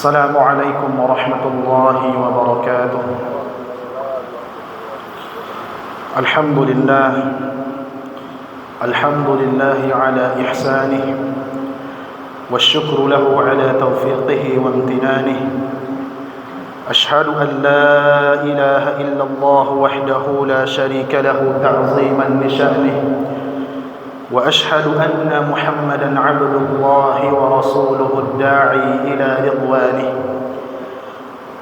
السلام عليكم ورحمة الله وبركاته. الحمد لله على إحسانه، والشكر له على توفيقه وامتنانه. أشهد أن لا إله إلا الله وحده لا شريك له تعظيما لشأنه، وأشهد أن محمدا عبد الله ورسوله الداعي إلى رضوانه.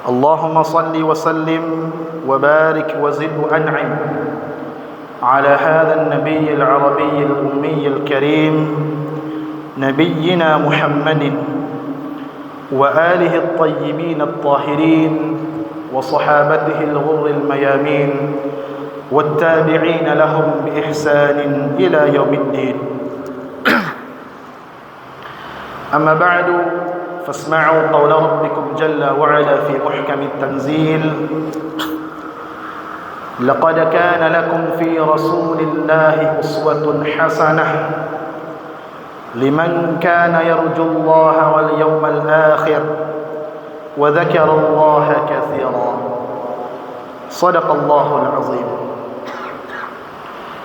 اللهم صل وسلم وبارك وزد وأنعم على هذا النبي العربي الأمي الكريم نبينا محمد وآله الطيبين الطاهرين وصحابته الغر الميامين والتابعين لهم بإحسان إلى يوم الدين. أما بعد، فاسمعوا قول ربكم جل وعلا في محكم التنزيل: لقد كان لكم في رسول الله أسوة حسنة لمن كان يرجو الله واليوم الآخر وذكر الله كثيرا. صدق الله العظيم.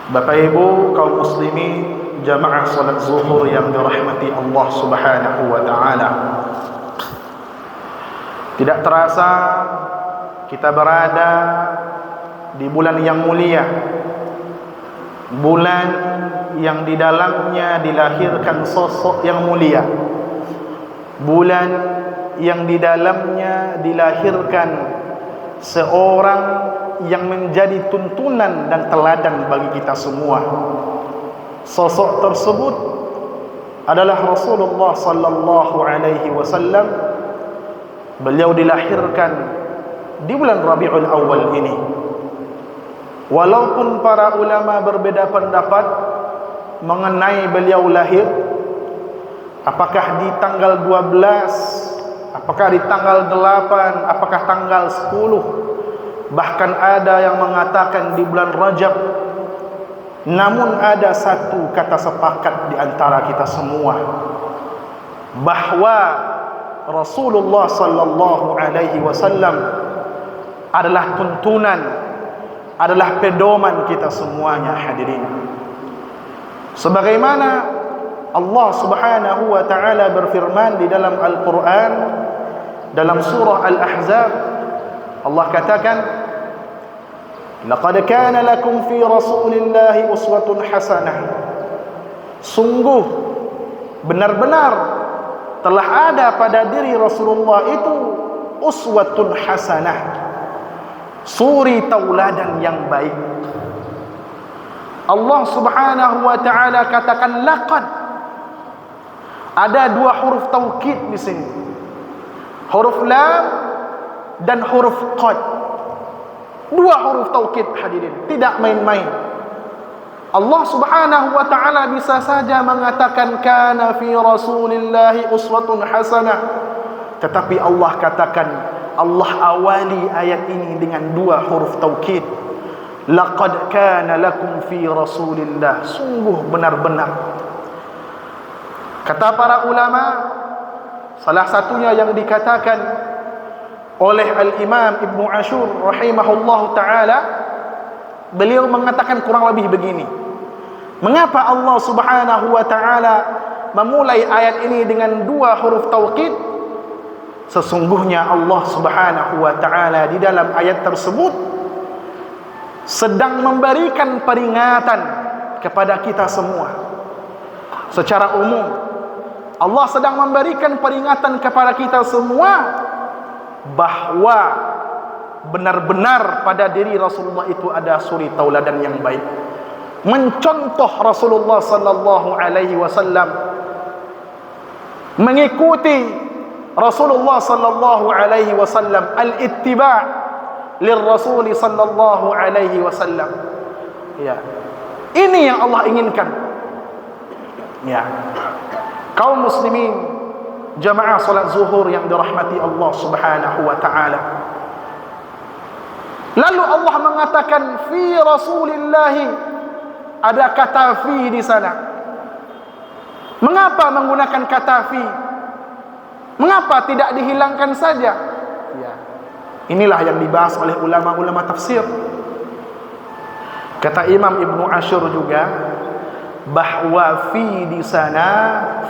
Bapak Ibu kaum muslimin jamaah salat zuhur yang dirahmati Allah Subhanahu wa taala. Tidak terasa kita berada di bulan yang mulia, bulan yang di dalamnya dilahirkan sosok yang mulia, bulan yang di dalamnya dilahirkan seorang yang menjadi tuntunan dan teladan bagi kita semua. Sosok tersebut adalah Rasulullah sallallahu alaihi wasallam. Beliau dilahirkan di bulan Rabiul Awal ini. Walaupun para ulama berbeda pendapat mengenai beliau lahir, apakah di tanggal 12, apakah di tanggal 8, apakah tanggal 10, bahkan ada yang mengatakan di bulan Rajab. Namun ada satu kata sepakat di antara kita semua, bahwa Rasulullah sallallahu alaihi wasallam adalah tuntunan, adalah pedoman kita semuanya, hadirin. Sebagaimana Allah Subhanahu wa taala berfirman di dalam Al-Qur'an, dalam surah Al-Ahzab, Allah katakan, laqad kana lakum fi rasulillahi uswatun hasanah. Sungguh benar-benar telah ada pada diri Rasulullah itu uswatun hasanah, suri tauladan yang baik. Allah Subhanahu wa taala katakan laqad. Ada dua huruf taukid di sini, huruf lam dan huruf qad. Dua huruf taukid, hadirin, tidak main-main. Allah Subhanahu wa taala bisa saja mengatakan kana fi rasulillahi uswatun hasanah, tetapi Allah katakan, Allah awali ayat ini dengan dua huruf taukid. Laqad kana lakum fi rasulillah, sungguh benar-benar. Kata para ulama, salah satunya yang dikatakan oleh Al-Imam Ibnu Ashur rahimahullahu ta'ala, beliau mengatakan kurang lebih begini: mengapa Allah Subhanahu wa ta'ala memulai ayat ini dengan dua huruf taukid? Sesungguhnya Allah Subhanahu wa ta'ala di dalam ayat tersebut sedang memberikan peringatan kepada kita semua. Secara umum Allah sedang memberikan peringatan kepada kita semua bahwa benar-benar pada diri Rasulullah itu ada suri tauladan yang baik. Mencontoh Rasulullah sallallahu alaihi wasallam, mengikuti Rasulullah sallallahu alaihi wasallam, al-ittiba' lirrasul sallallahu alaihi wasallam. Ya. Ini yang Allah inginkan. Ya. Kaum muslimin jamaah salat zuhur yang dirahmati Allah Subhanahu wa taala. Lalu Allah mengatakan fi rasulillahi, ada kata fi di sana. Mengapa menggunakan kata fi? Mengapa tidak dihilangkan saja? Ya. Inilah yang dibahas oleh ulama-ulama tafsir. Kata Imam Ibnu Ashur juga bahwa fi di sana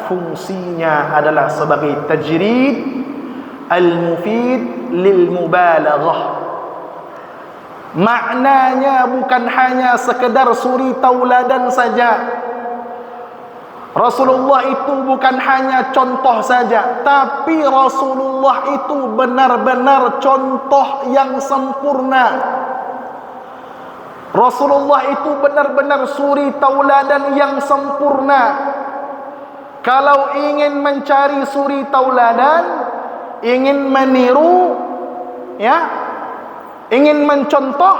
fungsinya adalah sebagai tajrid al-mufid lil mubalaghah. Maknanya bukan hanya sekedar suri tauladan saja. Rasulullah itu bukan hanya contoh saja, tapi Rasulullah itu benar-benar contoh yang sempurna. Rasulullah itu benar-benar suri tauladan yang sempurna. Kalau ingin mencari suri tauladan, ingin meniru, ya, ingin mencontoh,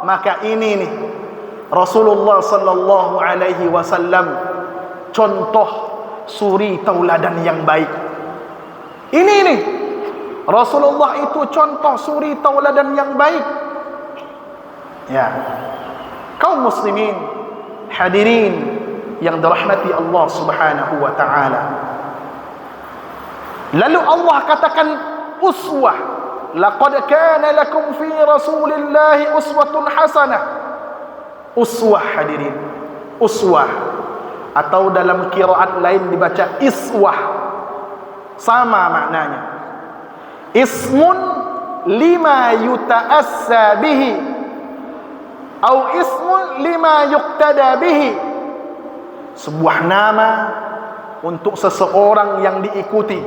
maka ini nih Rasulullah sallallahu alaihi wasallam, contoh suri tauladan yang baik. Ini nih Rasulullah itu contoh suri tauladan yang baik. Ya, kaum muslimin hadirin yang dirahmati Allah Subhanahu wa taala. Lalu Allah katakan uswah, laqad kana lakum fi rasulillahi uswatun hasanah. Uswah hadirin, uswah, atau dalam qiraat lain dibaca iswah, sama maknanya. Ismun lima yuta'assa bihi, atau ismun lima yuqtada bihi. Sebuah nama untuk seseorang yang diikuti,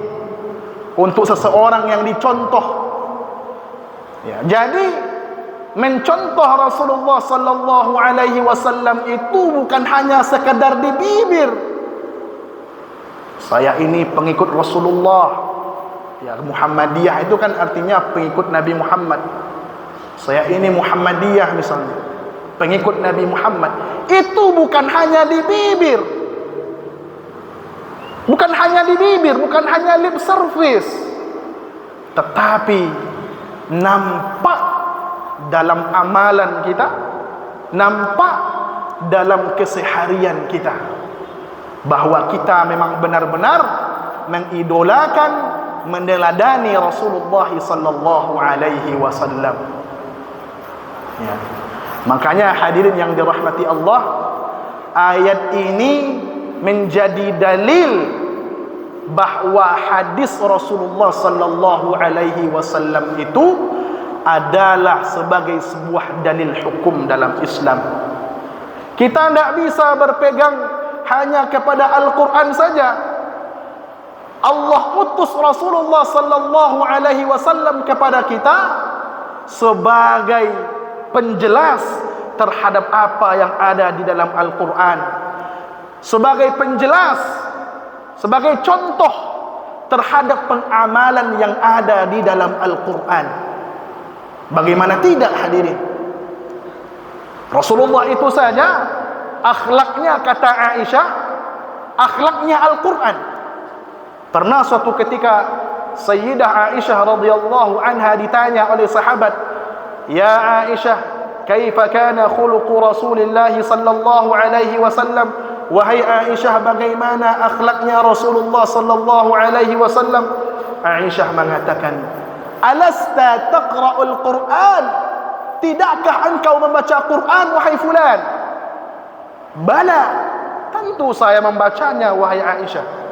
untuk seseorang yang dicontoh. Ya, jadi mencontoh Rasulullah sallallahu alaihi wasallam itu bukan hanya sekadar di bibir. Saya ini pengikut Rasulullah. Ya, Muhammadiyah itu kan artinya pengikut Nabi Muhammad. Saya ini Muhammadiyah misalnya, pengikut Nabi Muhammad. Itu bukan hanya di bibir. Bukan hanya di bibir, bukan hanya lip service, tetapi nampak dalam amalan kita, nampak dalam keseharian kita, bahwa kita memang benar-benar mengidolakan, meneladani Rasulullah sallallahu alaihi wasallam. Ya. Makanya hadirin yang dirahmati Allah, ayat ini menjadi dalil bahwa hadis Rasulullah sallallahu alaihi wasallam itu adalah sebagai sebuah dalil hukum dalam Islam. Kita tidak bisa berpegang hanya kepada Al-Quran saja. Allah utus Rasulullah sallallahu alaihi wasallam kepada kita sebagai penjelas terhadap apa yang ada di dalam Al-Quran, sebagai penjelas, sebagai contoh terhadap pengamalan yang ada di dalam Al-Quran. Bagaimana tidak hadirin? Rasulullah itu saja akhlaknya, kata Aisyah, akhlaknya Al-Quran. Pernah suatu ketika Sayyidah Aisyah radhiyallahu anha ditanya oleh sahabat, "Ya Aisyah, kaifa kana khuluqu Rasulillah sallallahu alaihi wasallam?" Wahai Aisyah, bagaimana akhlaknya Rasulullah sallallahu alaihi wasallam? Aisyah mengatakan, "Alasta taqra'ul Qur'an?" Tidakkah engkau membaca Quran wahai fulan? Bala, tentu saya membacanya wahai Aisyah.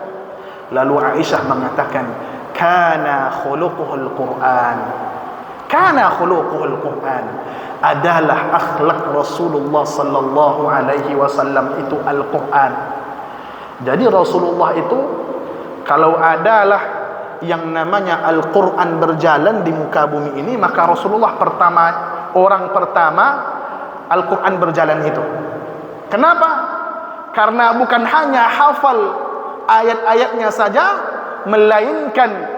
Lalu Aisyah mengatakan, "Kana khuluquhul Qur'an." Kana khuluquhul Qur'an, adalah akhlak Rasulullah sallallahu alaihi wasallam itu Al-Quran. Jadi Rasulullah itu kalau adalah yang namanya Al-Quran berjalan di muka bumi ini, maka Rasulullah orang pertama Al-Quran berjalan itu. Kenapa? Karena bukan hanya hafal ayat-ayatnya saja, melainkan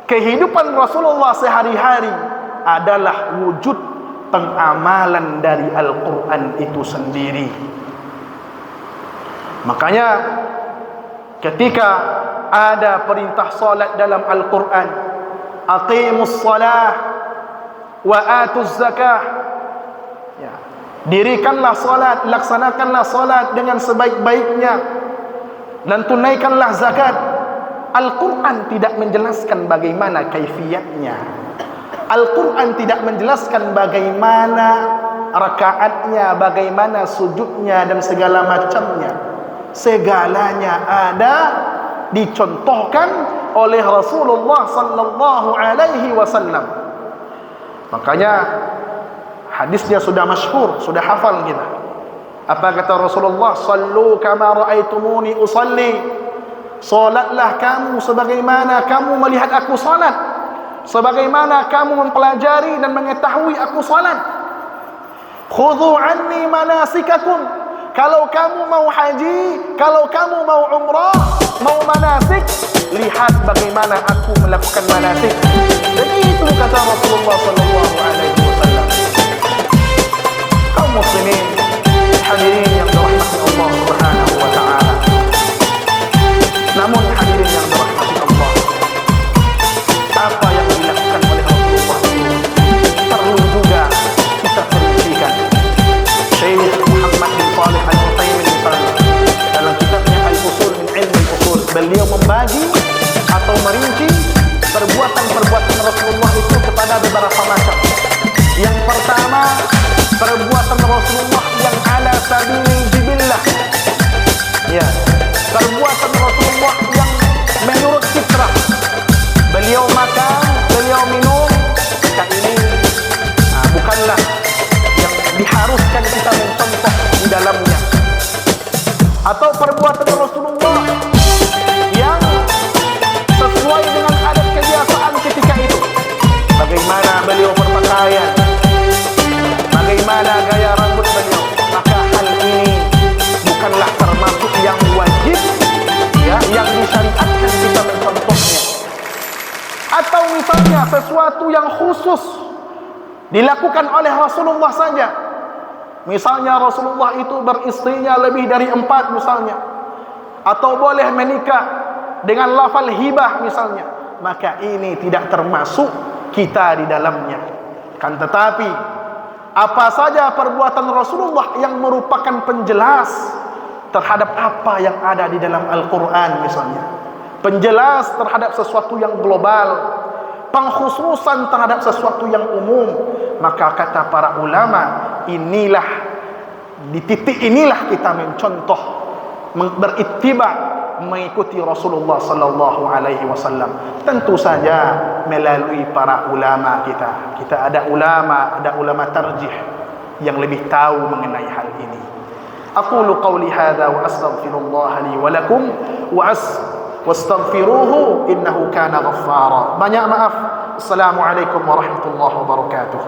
kehidupan Rasulullah sehari-hari adalah wujud pengamalan dari Al-Quran itu sendiri. Makanya ketika ada perintah salat dalam Al-Quran, aqimus salah wa atuz zakah, ya, dirikanlah salat, laksanakanlah salat dengan sebaik-baiknya, dan tunaikanlah zakat. Al-Quran tidak menjelaskan bagaimana kaifiyatnya. Al-Quran tidak menjelaskan bagaimana rakaatnya, bagaimana sujudnya dan segala macamnya. Segalanya ada dicontohkan oleh Rasulullah sallallahu alaihi wasallam. Makanya hadisnya sudah masyhur, sudah hafal kita. Apa kata Rasulullah? Sallu kama raaitumuni usalli. Salatlah kamu sebagaimana kamu melihat aku salat, sebagaimana kamu mempelajari dan mengetahui aku salat. Khudhu anni manasikakum. Kalau kamu mau haji, kalau kamu mau umrah, mau manasik, lihat bagaimana aku melakukan manasik. Begitu kata Rasulullah sallallahu alaihi wasallam. Kaum muslimin hadirin yang dirahmati Allah Subhanahu wa taala. Namun hadirin yang dirahmati Allah, apa yang dilakukan oleh Rasulullah perlu juga kita perincikan. Syekh Muhammad bin Shalih Al-Utsaimin misalnya dalam kitabnya Al-Usul min Ilmi Al-Usul, beliau membagi atau merinci perbuatan-perbuatan Rasulullah itu kepada beberapa macam. Yang pertama, perbuatan Rasulullah yang ala sabili jibillah. Ya, perbuatan Rasulullah yang menurut fitrah. Beliau makan, beliau minum, maka ini bukanlah yang diharuskan kita mencontoh di dalamnya. Atau perbuatan Rasulullah yang sesuai dengan adat kebiasaan ketika itu. Bagaimana beliau berpakaian, bagaimana gaya rambut beliau, maka hal ini bukanlah termasuk yang wajib, ya, yang disyariatkan kita mencontohnya. Atau misalnya sesuatu yang khusus dilakukan oleh Rasulullah saja. Misalnya Rasulullah itu beristrinya lebih dari 4 misalnya, atau boleh menikah dengan lafal hibah misalnya, maka ini tidak termasuk kita di dalamnya. Kan tetapi apa saja perbuatan Rasulullah yang merupakan penjelas terhadap apa yang ada di dalam Al-Quran misalnya, penjelas terhadap sesuatu yang global, pengkhususan terhadap sesuatu yang umum, maka kata para ulama, inilah di titik inilah kita mencontoh, berittiba, mengikuti Rasulullah sallallahu alaihi wasallam. Tentu saja melalui para ulama kita. Kita ada ulama tarjih yang lebih tahu mengenai hal ini. Aqulu qawli hadza wa astaghfirullah li wa lakum wastaghfiruhu innahu kana ghaffara. Banyak maaf. Assalamualaikum warahmatullahi wabarakatuh.